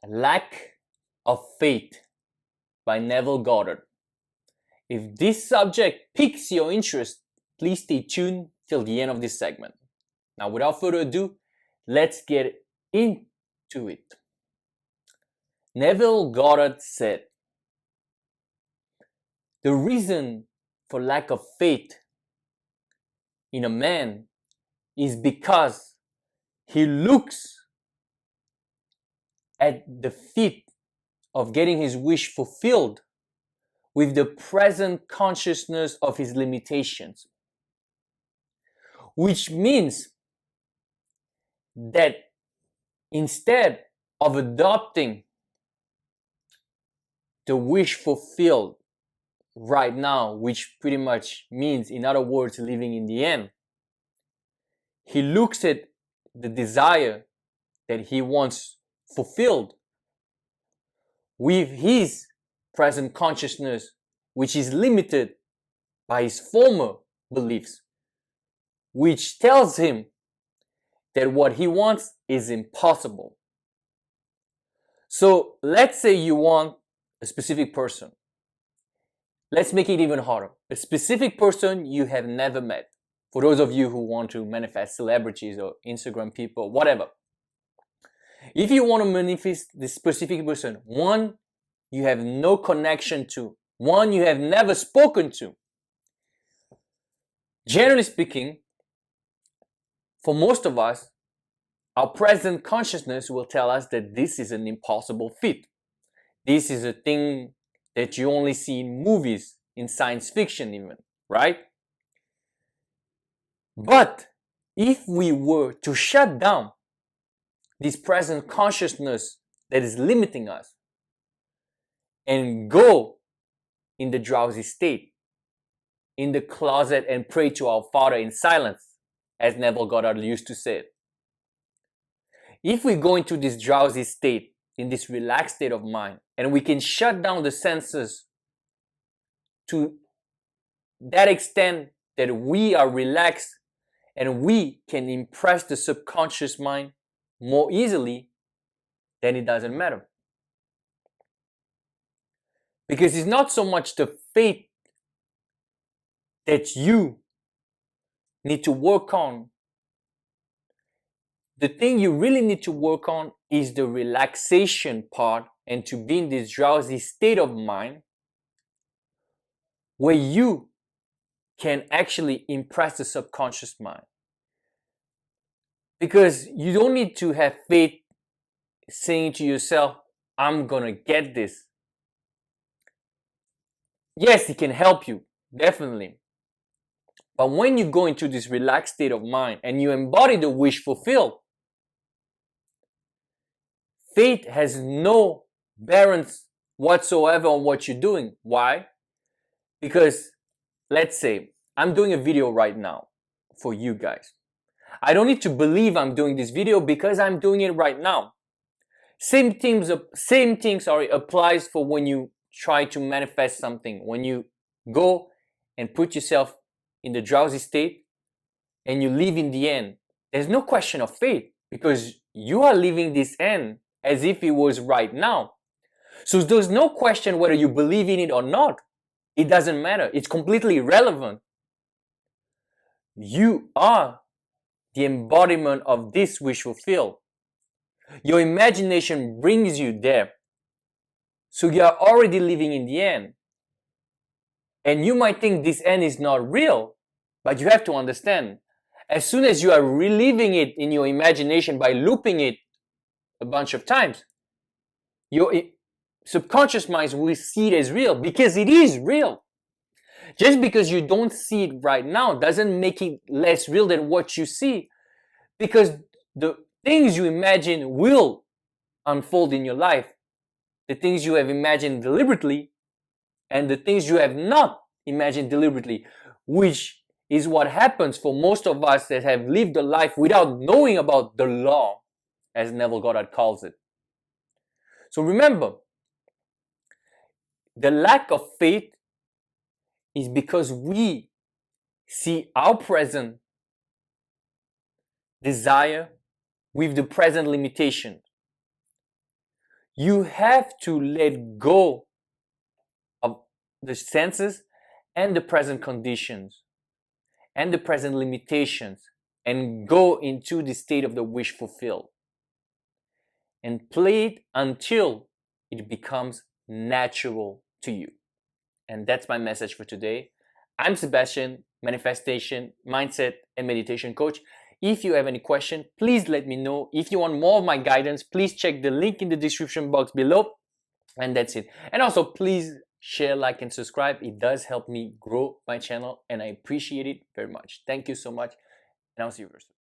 Lack of Faith by Neville Goddard. If this subject piques your interest, please stay tuned till the end of this segment. Now, without further ado, let's get into it. Neville Goddard said, "The reason for lack of faith in a man is because he looks at the feat of getting his wish fulfilled with the present consciousness of his limitations." Which means that instead of adopting the wish fulfilled right now, which pretty much means, in other words, living in the end, he looks at the desire that he wants fulfilled with his present consciousness, which is limited by his former beliefs, which tells him that what he wants is impossible. So let's say you want a specific person. Let's make it even harder. A specific person you have never met. For those of you who want to manifest celebrities or Instagram people, whatever. If you want to manifest this specific person, one you have no connection to, one you have never spoken to, generally speaking, for most of us, our present consciousness will tell us that this is an impossible feat. This is a thing that you only see in movies, in science fiction even, right? But if we were to shut down this present consciousness that is limiting us and go in the drowsy state, in the closet, and pray to our Father in silence, as Neville Goddard used to say it. If we go into this drowsy state, in this relaxed state of mind, and we can shut down the senses to that extent that we are relaxed and we can impress the subconscious mind more easily, then it doesn't matter. Because it's not so much the faith that you need to work on. The thing you really need to work on is the relaxation part, and to be in this drowsy state of mind where you can actually impress the subconscious mind. Because you don't need to have faith saying to yourself, I'm gonna get this. Yes, it can help you, definitely. But when you go into this relaxed state of mind and you embody the wish fulfilled, faith has no bearance whatsoever on what you're doing. Why? Because let's say I'm doing a video right now for you guys. I don't need to believe I'm doing this video because I'm doing it right now. Same thing applies for when you try to manifest something. When you go and put yourself in the drowsy state and you live in the end, there's no question of faith because you are living this end as if it was right now. So there's no question whether you believe in it or not. It doesn't matter. It's completely irrelevant. You are the embodiment of this wish fulfilled. Your imagination brings you there. So you are already living in the end. And you might think this end is not real, but you have to understand, as soon as you are reliving it in your imagination by looping it a bunch of times, your subconscious mind will see it as real because it is real. Just because you don't see it right now doesn't make it less real than what you see, because the things you imagine will unfold in your life. The things you have imagined deliberately and the things you have not imagined deliberately, which is what happens for most of us that have lived a life without knowing about the law, as Neville Goddard calls it. So remember, the lack of faith is because we see our present desire with the present limitation. You have to let go of the senses and the present conditions and the present limitations and go into the state of the wish fulfilled and play it until it becomes natural to you. And that's my message for today. I'm Sebastian, manifestation, mindset, and meditation coach. If you have any question, please let me know. If you want more of my guidance, please check the link in the description box below. And that's it. And also, please share, like, and subscribe. It does help me grow my channel, and I appreciate it very much. Thank you so much, and I'll see you very soon.